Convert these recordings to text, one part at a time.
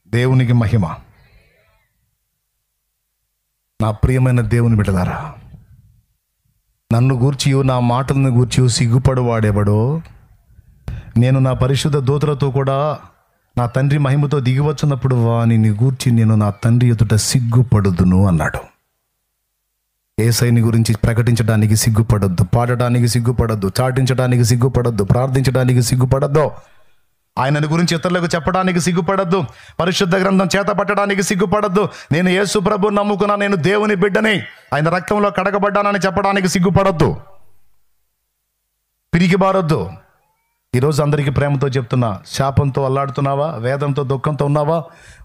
దేవునికి మహిమ. నా ప్రియమైన దేవుని బిడ్డలారా, నన్ను గూర్చి నా మాటలను గూర్చి సిగ్గుపడు వాడెవడో, నేను నా పరిశుద్ధ దూతలతో కూడా నా తండ్రి మహిమతో దిగివచ్చినప్పుడు వానిని గూర్చి నేను నా తండ్రి ఎదుట సిగ్గుపడుదును అన్నాడు. యేసయ్యని గురించి ప్రకటించడానికి సిగ్గుపడొద్దు, పాడడానికి సిగ్గుపడొద్దు, చాటించడానికి సిగ్గుపడొద్దు, ప్రార్థించడానికి సిగ్గుపడొద్దు, ఆయనని గురించి ఇతరులకు చెప్పడానికి సిగ్గుపడద్దు, పరిశుద్ధ గ్రంథం చేత పట్టడానికి సిగ్గుపడద్దు. నేను యేసు ప్రభువుని నమ్ముకున్నా, నేను దేవుని బిడ్డని, ఆయన రక్తంలో కడగబడ్డానని చెప్పడానికి సిగ్గుపడద్దు, పిరికి బారొద్దు. ఈరోజు అందరికీ ప్రేమతో చెప్తున్నా, శాపంతో అల్లాడుతున్నావా, వేదంతో దుఃఖంతో ఉన్నావా,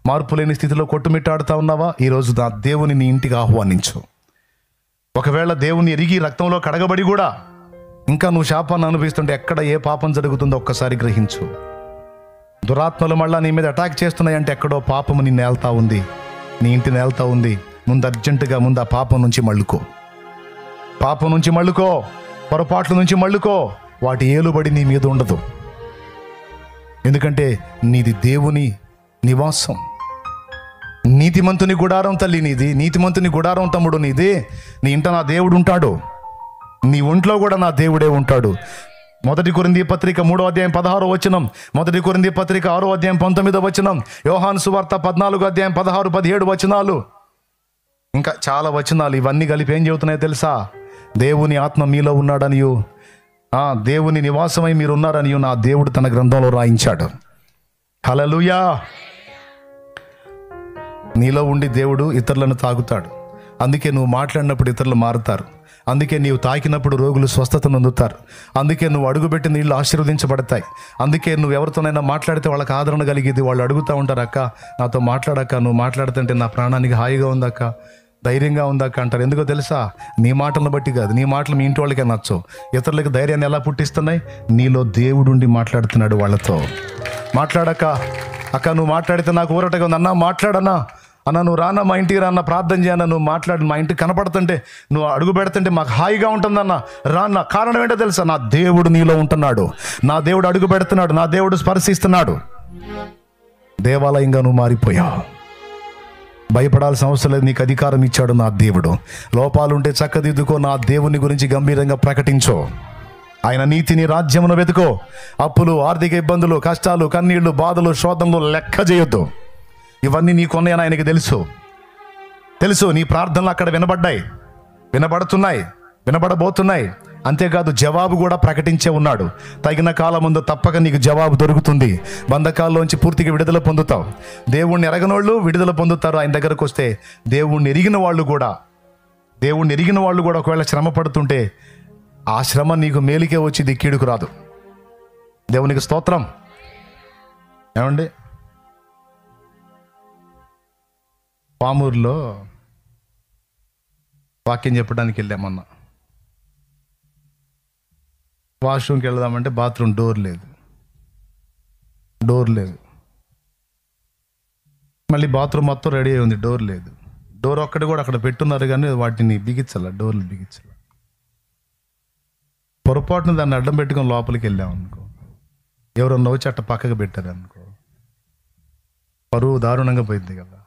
మార్పు లేని స్థితిలో కొట్టుమిట్టాడుతా ఉన్నావా, ఈరోజు నా దేవుని నీ ఇంటికి ఆహ్వానించు. ఒకవేళ దేవుని ఎరిగి రక్తంలో కడగబడి కూడా ఇంకా నువ్వు శాపాన్ని అనుభవిస్తుంటే ఎక్కడ ఏ పాపం జరుగుతుందో ఒక్కసారి గ్రహించు. దురాత్మలు మళ్ళా నీ మీద అటాక్ చేస్తున్నాయంటే ఎక్కడో పాపము నీ నేల్తా ఉంది, నీ ఇంటి నేల్తా ఉంది. ముందు అర్జెంటుగా ఆ పాపం నుంచి మళ్ళుకో, పాపం నుంచి మళ్ళుకో, పొరపాట్ల నుంచి మళ్ళుకో. వాటి ఏలుబడి నీ మీద ఉండదు, ఎందుకంటే నీది దేవుని నివాసం. నీతిమంతుని గుడారం తల్లి నీది, నీతిమంతుని గుడారం తమ్ముడు నీది. నీ ఇంట నా దేవుడు ఉంటాడు, నీ ఒంట్లో కూడా నా దేవుడే ఉంటాడు. 1 కొరింథీ పత్రిక 3వ అధ్యాయం 16వ వచనం, 1 కొరింథీ పత్రిక 6వ అధ్యాయం 19వ వచనం, యోహాను సువార్త 14వ అధ్యాయం 16, 17 వచనాలు, ఇంకా చాలా వచనాలు. ఇవన్నీ కలిపి ఏం చెబుతున్నాయో తెలుసా? దేవుని ఆత్మ మీలో ఉన్నాడనియు, దేవుని నివాసమై మీరు ఉన్నారనియు నా దేవుడు తన గ్రంథంలో రాయించాడు. హల్లెలూయా. నీలో ఉండి దేవుడు ఇతరులను తాగుతాడు. అందుకే నువ్వు మాట్లాడినప్పుడు ఇతరులు మారుతారు, అందుకే నీవు తాకినప్పుడు రోగులు స్వస్థత నొందుతారు, అందుకే నువ్వు అడుగుపెట్టి నీళ్ళు ఆశీర్వదించబడతాయి, అందుకే నువ్వు ఎవరితోనైనా మాట్లాడితే వాళ్ళకి ఆదరణ కలిగేది. వాళ్ళు అడుగుతూ ఉంటారు, అక్క నాతో మాట్లాడక్క, నువ్వు మాట్లాడుతుంటే నా ప్రాణానికి హాయిగా ఉందక్క, ధైర్యంగా ఉందక్క అంటారు. ఎందుకో తెలుసా? నీ మాటలను బట్టి కాదు, నీ మాటలు మీ ఇంటి వాళ్ళకే నచ్చవు. ఇతరులకు ధైర్యాన్ని ఎలా పుట్టిస్తున్నాయి? నీలో దేవుడుండి మాట్లాడుతున్నాడు వాళ్ళతో. మాట్లాడక్క, అక్క నువ్వు మాట్లాడితే నాకు ఊరటగా ఉంది, అన్నా మాట్లాడన్నా, అన్న నువ్వు రానా మా ఇంటికి రాన్న, ప్రార్థన చేయన్నా, నువ్వు మాట్లాడి మా ఇంటికి కనపడుతుంటే, నువ్వు అడుగు పెడుతుంటే మాకు హాయిగా ఉంటుందన్న, రాన్న. కారణం ఏంటో తెలుసా? నా దేవుడు నీలో ఉంటున్నాడు, నా దేవుడు అడుగు పెడుతున్నాడు, నా దేవుడు స్పర్శిస్తున్నాడు. దేవాలయంగా నువ్వు మారిపోయావు. భయపడాల్సిన అవసరం లేదు, నీకు అధికారం ఇచ్చాడు నా దేవుడు. లోపాలుంటే చక్కదిద్దుకో, నా దేవుని గురించి గంభీరంగా ప్రకటించో. ఆయన నీతిని, రాజ్యమును వెతుకో. అప్పులు, ఆర్థిక ఇబ్బందులు, కష్టాలు, కన్నీళ్లు, బాధలు, శోధనలు లెక్క చేయొద్దు. ఇవన్నీ నీకున్నాయని ఆయనకి తెలుసు. నీ ప్రార్థనలు అక్కడ వినబడ్డాయి, వినబడుతున్నాయి, వినబడబోతున్నాయి. అంతేకాదు జవాబు కూడా ప్రకటించే ఉన్నాడు. తగిన కాలం ముందు తప్పక నీకు జవాబు దొరుకుతుంది. బంధకాల్లోంచి పూర్తిగా విడుదల పొందుతావు. దేవుణ్ణి ఎరగనోళ్ళు విడుదల పొందుతారు ఆయన దగ్గరకు వస్తే. దేవుణ్ణి ఎరిగిన వాళ్ళు కూడా ఒకవేళ శ్రమ పడుతుంటే ఆ శ్రమ నీకు మేలుకే వచ్చి కీడుకు రాదు. దేవునికి స్తోత్రం. ఏమండి, పామూరులో వాక్యం చెప్పడానికి వెళ్ళామన్నా. వాష్రూమ్కి వెళ్దామంటే బాత్రూమ్ డోర్ లేదు. మళ్ళీ బాత్రూమ్ మొత్తం రెడీ అయి ఉంది, డోర్ లేదు. డోర్ ఒక్కటి కూడా అక్కడ పెట్టున్నారు కానీ వాటిని డోర్లు బిగించాల. పొరపాటున దాన్ని అడ్డం పెట్టుకొని లోపలికి వెళ్ళామనుకో, ఎవరన్నా వచ్చి అట్ట పక్కకు పెట్టారనుకో, పరువు దారుణంగా పోయింది కదా.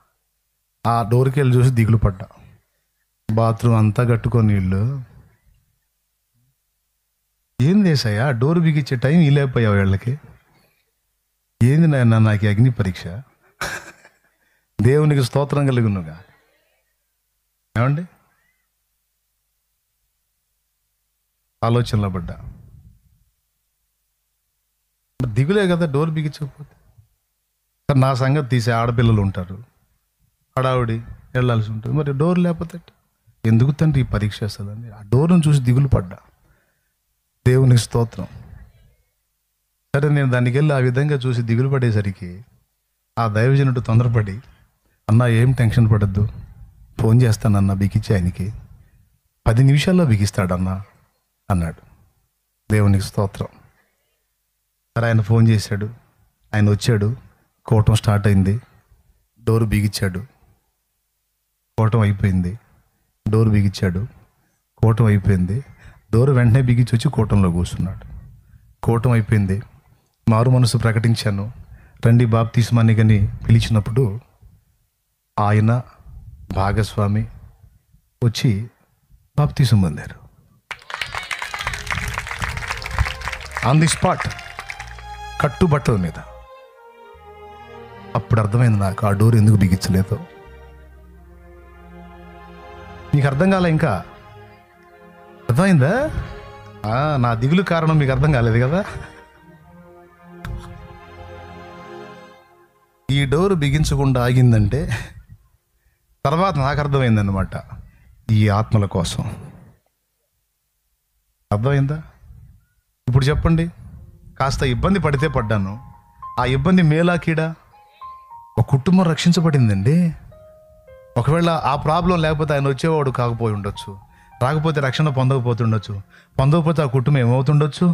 ఆ డోర్కి వెళ్ళి చూసి దిగులు పడ్డా. బాత్రూమ్ అంతా కట్టుకొని నీళ్ళు. ఏం చేసాయా, డోర్ బిగించే టైం ఇలేకపోయావు వీళ్ళకి. ఏంది నాయన నాకు అగ్ని పరీక్ష. దేవునికి స్తోత్రం కలిగినగా. ఏమండి, ఆలోచనలో పడ్డా. దిగులే కదా డోర్ బిగించకపోతే. నా సంగతి తీసే ఆడపిల్లలు ఉంటారు, హడావుడి వెళ్ళాల్సి ఉంటుంది. మరి డోర్ లేకపోతే ఎందుకు తండ్రి ఈ పరీక్ష వస్తుందని ఆ డోర్ను చూసి దిగులు పడ్డా. దేవునికి స్తోత్రం. సరే, నేను దానికి వెళ్ళి ఆ విధంగా చూసి దిగులు పడేసరికి ఆ దైవజనుడు తొందరపడి, అన్న ఏం టెన్షన్ పడద్దు, ఫోన్ చేస్తానన్న బిగించి ఆయనకి 10 నిమిషాల్లో బిగిస్తాడన్నా అన్నాడు. దేవునికి స్తోత్రం. సరే, ఆయన ఫోన్ చేశాడు, ఆయన వచ్చాడు, కోవటం స్టార్ట్ అయింది. డోర్ బిగించాడు, కోవటం అయిపోయింది. డోర్ బిగించాడు, కోవటం అయిపోయింది. డోర్ వెంటనే బిగించి వచ్చి కోవటంలో కూర్చున్నాడు. కోవటం అయిపోయింది. మారు మనసు ప్రకటించాను, రండి బాప్తిస్మానికని పిలిచినప్పుడు ఆయన భాగస్వామి వచ్చి బాప్తిసం పొందారు. ఆన్ ది స్పాట్, కట్టుబట్టల మీద. అప్పుడు అర్థమైంది నాకు ఆ డోర్ ఎందుకు బిగించలేదు. మీకు అర్థం కాలే? ఇంకా అర్థమైందా? నా దిగులు కారణం మీకు అర్థం కాలేదు కదా. ఈ డోర్ బిగించకుండా ఆగిందంటే తర్వాత నాకు అర్థమైందన్నమాట, ఈ ఆత్మల కోసం. అర్థమైందా? ఇప్పుడు చెప్పండి, కాస్త ఇబ్బంది పడితే పడ్డాను, ఆ ఇబ్బంది మేలా కీడా? ఒక కుటుంబం రక్షించబడిందండి. ఒకవేళ ఆ ప్రాబ్లం లేకపోతే ఆయన వచ్చేవాడు కాకపోయి ఉండొచ్చు, రాకపోతే రక్షణ పొందకపోతుండొచ్చు, పొందకపోతే ఆ కుటుంబం ఏమవుతుండొచ్చు.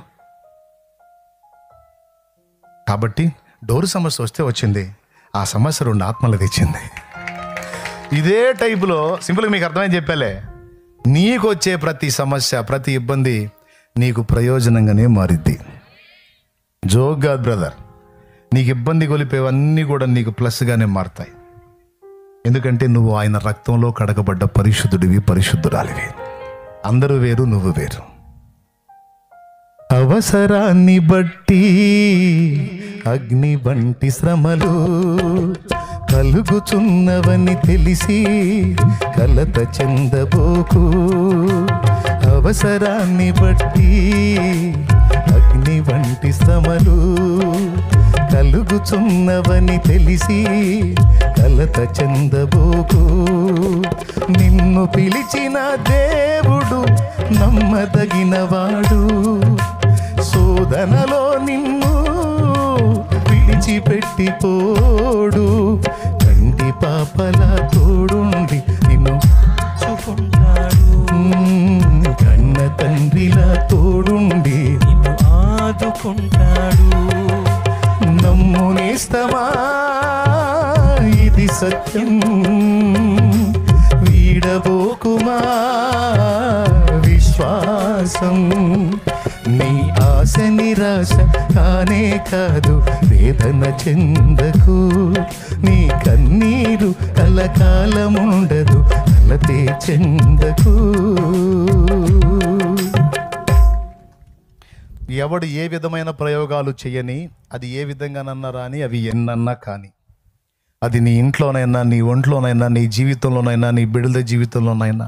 కాబట్టి డోరు సమస్య వస్తే వచ్చింది, ఆ సమస్య 2 ఆత్మలు తెచ్చింది. ఇదే టైపులో సింపుల్గా మీకు అర్థమైంది చెప్పాలే, నీకు వచ్చే ప్రతి సమస్య, ప్రతి ఇబ్బంది నీకు ప్రయోజనంగానే మారిద్ది. జోక్గా బ్రదర్, నీకు ఇబ్బంది కొలిపేవన్నీ కూడా నీకు ప్లస్గానే మారుతాయి. ఎందుకంటే నువ్వు ఆయన రక్తంలో కడగబడ్డ పరిశుద్ధుడివి, పరిశుద్ధురాలివి. అందరూ వేరు, నువ్వు వేరు. అవసరాన్ని బట్టి అగ్ని వంటి శ్రమలు కలుగుచున్నవని తెలిసి కలత చెందబోకు. అవసరాన్ని బట్టి అగ్ని వంటి శ్రమలు కలుగుచున్నవని తెలిసి కలత చెందబోకు. నిన్ను పిలిచిన దేవుడు నమ్మదగినవాడు, శోధనలో నిన్ను విడిచిపెట్టిపోడు. కంటి పాపల తోడుండి నిన్ను చూసుకుంటాడు, కన్న తండ్రిలా తోడుండి నిన్ను ఆదుకుంటాడు. నమ్ము నేస్తమా, ఇది సత్యం, వీడబోకుమా విశ్వాసం. నీ ఆశ నిరాశ కానే కాదు, వేదన చెందకు. నీ కన్నీరు కలకాలముండదు, కలతే చెందకు. ఎవడు ఏ విధమైన ప్రయోగాలు చేయని, అది ఏ విధంగానన్నా రాని, అవి ఎన్నన్నా కానీ, అది నీ ఇంట్లోనైనా, నీ ఒంట్లోనైనా, నీ జీవితంలోనైనా, నీ బిడ్డల జీవితంలోనైనా,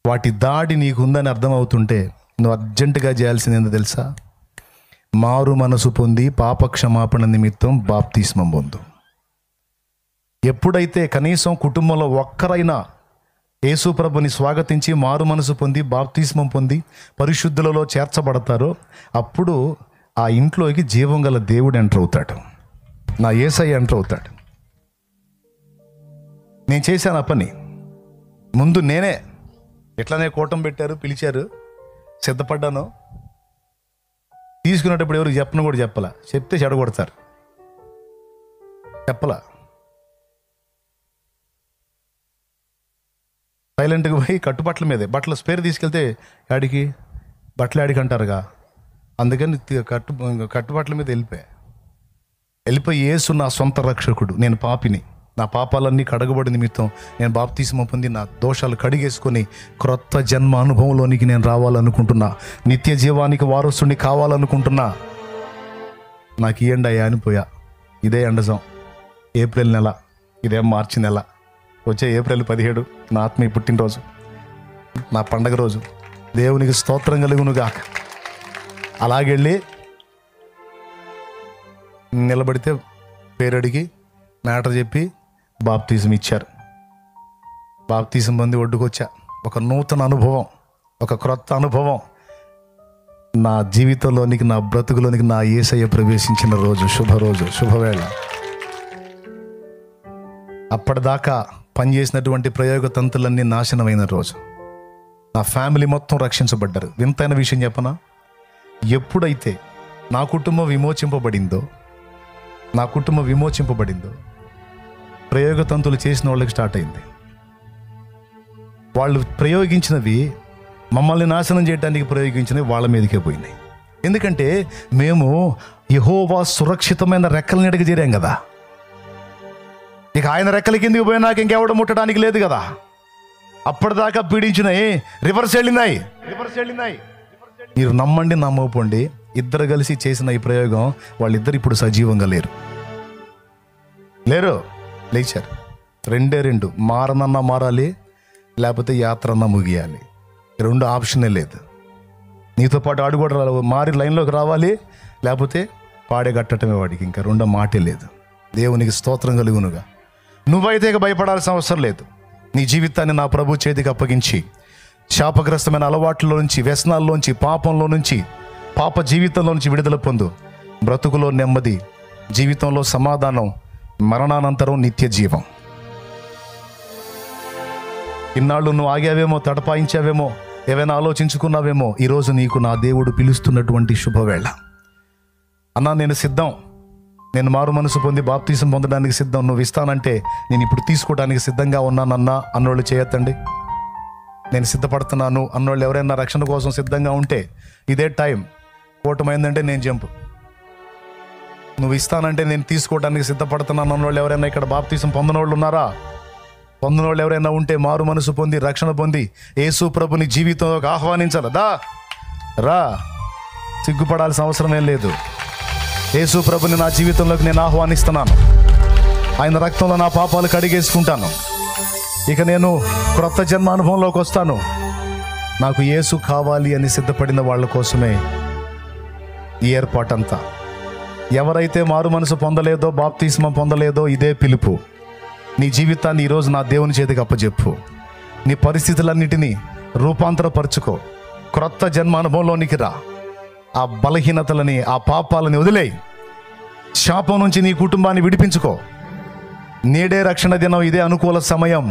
వాటి దాడి నీకు ఉందని అర్థమవుతుంటే నువ్వు అర్జెంటుగా చేయాల్సింది ఏందో తెలుసా? మారు మనసు పొంది పాప క్షమాపణ నిమిత్తం బాప్తిస్మం పొందు. ఎప్పుడైతే కనీసం కుటుంబంలో ఒక్కరైనా యేసు ప్రభుని స్వాగతించి మారు మనసు పొంది బాప్తిస్మం పొంది పరిశుద్ధులలో చేర్చబడతారో అప్పుడు ఆ ఇంట్లోకి జీవం గల దేవుడు ఎంటర్ అవుతాడు, నా యేసయ్య ఎంటర్ అవుతాడు. నేను చేశాను ఆ పని. ముందు నేనే ఎట్లానే కూటం పెట్టారు, పిలిచారు, సిద్ధపడ్డాను. తీసుకునేటప్పుడు ఎవరికి చెప్పను కూడా చెప్పలా, చెప్తే చెడగొడతారు, చెప్పలా. సైలెంట్గా పోయి కట్టుబట్టల మీదే, బట్టలు స్పేర్ తీసుకెళ్తే యాడికి, బట్టలు యాడికి అంటారుగా, అందుకని కట్టుబట్టల మీద వెళ్ళిపోయి యేసు నా సొంత రక్షకుడు, నేను పాపిని, నా పాపాలన్నీ కడగబడి నిమిత్తం నేను బాప్తిస్మం పొంది నా దోషాలు కడిగేసుకొని క్రొత్త జన్మ అనుభవంలోనికి నేను రావాలనుకుంటున్నా, నిత్య జీవానికి వారసుని కావాలనుకుంటున్నా. నాకు ఇయ్యండి అయ్యా అని పోయా. ఇదే ఎండజం, ఏప్రిల్ నెల, ఇదే మార్చి నెల, వచ్చే ఏప్రిల్ 17 నా ఆత్మీయ పుట్టినరోజు, నా పండగ రోజు. దేవునికి స్తోత్రం కలుగునుగాక. అలాగెళ్ళి నిలబడితే పేరడిగి మ్యాటర్ చెప్పి బాప్తిజం ఇచ్చారు. బాప్తిజం పొంది ఒడ్డుకొచ్చా. ఒక నూతన అనుభవం, ఒక క్రొత్త అనుభవం నా జీవితంలోనికి, నా బ్రతుకులోనికి నా యేసయ్య ప్రవేశించిన రోజు, శుభరోజు, శుభవేళ. అప్పటిదాకా పనిచేసినటువంటి ప్రయోగ తంతులన్నీ నాశనమైన రోజు. నా ఫ్యామిలీ మొత్తం రక్షించబడ్డారు. వింతైన విషయం చెప్పనా? ఎప్పుడైతే నా కుటుంబం విమోచింపబడిందో ప్రయోగ తంతులు చేసిన వాళ్ళకి స్టార్ట్ అయింది. వాళ్ళు ప్రయోగించినవి, మమ్మల్ని నాశనం చేయడానికి ప్రయోగించినవి వాళ్ళ మీదకే పోయినాయి. ఎందుకంటే మేము యెహోవా సురక్షితమైన రెక్కల నీడకి చేరాం కదా. ఇక ఆయన రెక్కల కిందికి పోయినాక ఇంకెవడ ముట్టడానికి లేదు కదా. అప్పటిదాకా పీడించినాయి, రివర్స్ వెళ్ళినాయి. మీరు నమ్మండి నమ్మకపోండి, ఇద్దరు కలిసి చేసిన ఈ ప్రయోగం వాళ్ళిద్దరు ఇప్పుడు సజీవంగా లేరు. లేచారు. రెండు మారనన్నా మారాలి, లేకపోతే యాత్ర అన్నా ముగియాలి. రెండు ఆప్షనే లేదు. నీతో పాటు ఆడు కూడా మారి లైన్లోకి రావాలి, లేకపోతే పాడే కట్టడమే వాడికి. ఇంకా రెండో మాటే లేదు. దేవునికి స్తోత్రం కలుగునుగా. నువ్వైతే ఇక భయపడాల్సిన అవసరం లేదు. నీ జీవితాన్ని నా ప్రభు చేతికి అప్పగించి శాపగ్రస్తమైన అలవాట్ల నుంచి, వ్యసనాల్లోంచి, పాపంలో నుంచి, పాప జీవితంలో నుంచి విడుదల పొందు. బ్రతుకులో నెమ్మది, జీవితంలో సమాధానం, మరణానంతరం నిత్య జీవం. ఇన్నాళ్ళు నువ్వు ఆగావేమో, తడపాయించావేమో, ఏవైనా ఆలోచించుకున్నావేమో. ఈరోజు నీకు నా దేవుడు పిలుస్తున్నటువంటి శుభవేళ. అన్నా నేను సిద్ధం, నేను మారు మనసు పొంది బాప్తీసం పొందడానికి సిద్ధం, నువ్వు ఇస్తానంటే నేను ఇప్పుడు తీసుకోవడానికి సిద్ధంగా ఉన్నానన్నా అన్నోళ్ళు చేయొద్దండి. నేను సిద్ధపడుతున్నాను అన్నోళ్ళు ఎవరైనా రక్షణ కోసం సిద్ధంగా ఉంటే ఇదే టైం. కూటమైందంటే నేను జంపు. నువ్వు ఇస్తానంటే నేను తీసుకోవడానికి సిద్ధపడుతున్నాను అన్నోళ్ళు ఎవరైనా ఇక్కడ బాప్తీసం పొందనోళ్ళు ఉన్నారా? పొందనోళ్ళు ఎవరైనా ఉంటే మారు మనసు పొంది రక్షణ పొంది యేసు ప్రభుని జీవితంలోకి ఆహ్వానించాలదా? రా, సిగ్గుపడాల్సిన అవసరమేం లేదు. యేసు ప్రభుని నా జీవితంలోకి నేను ఆహ్వానిస్తున్నాను. ఆయన రక్తంలో నా పాపాలు కడిగేసుకుంటాను. ఇక నేను క్రొత్త జన్మ అనుభవంలోకి వస్తాను. నాకు యేసు కావాలి అని సిద్ధపడిన వాళ్ళ కోసమే ఈ ఏర్పాటంతా. ఎవరైతే మారు మనసు పొందలేదో, బాప్తిస్మం పొందలేదో, ఇదే పిలుపు. నీ జీవితాన్ని ఈరోజు నా దేవుని చేతికి అప్పచెప్పు. నీ పరిస్థితులన్నిటినీ రూపాంతరపరుచుకో. క్రొత్త జన్మ అనుభవంలోనికి రా. ఆ బలహీనతలని, ఆ పాపాలని వదిలేయి. శాపం నుంచి నీ కుటుంబాన్ని విడిపించుకో. నేడే రక్షణ దినం, ఇదే అనుకూల సమయం.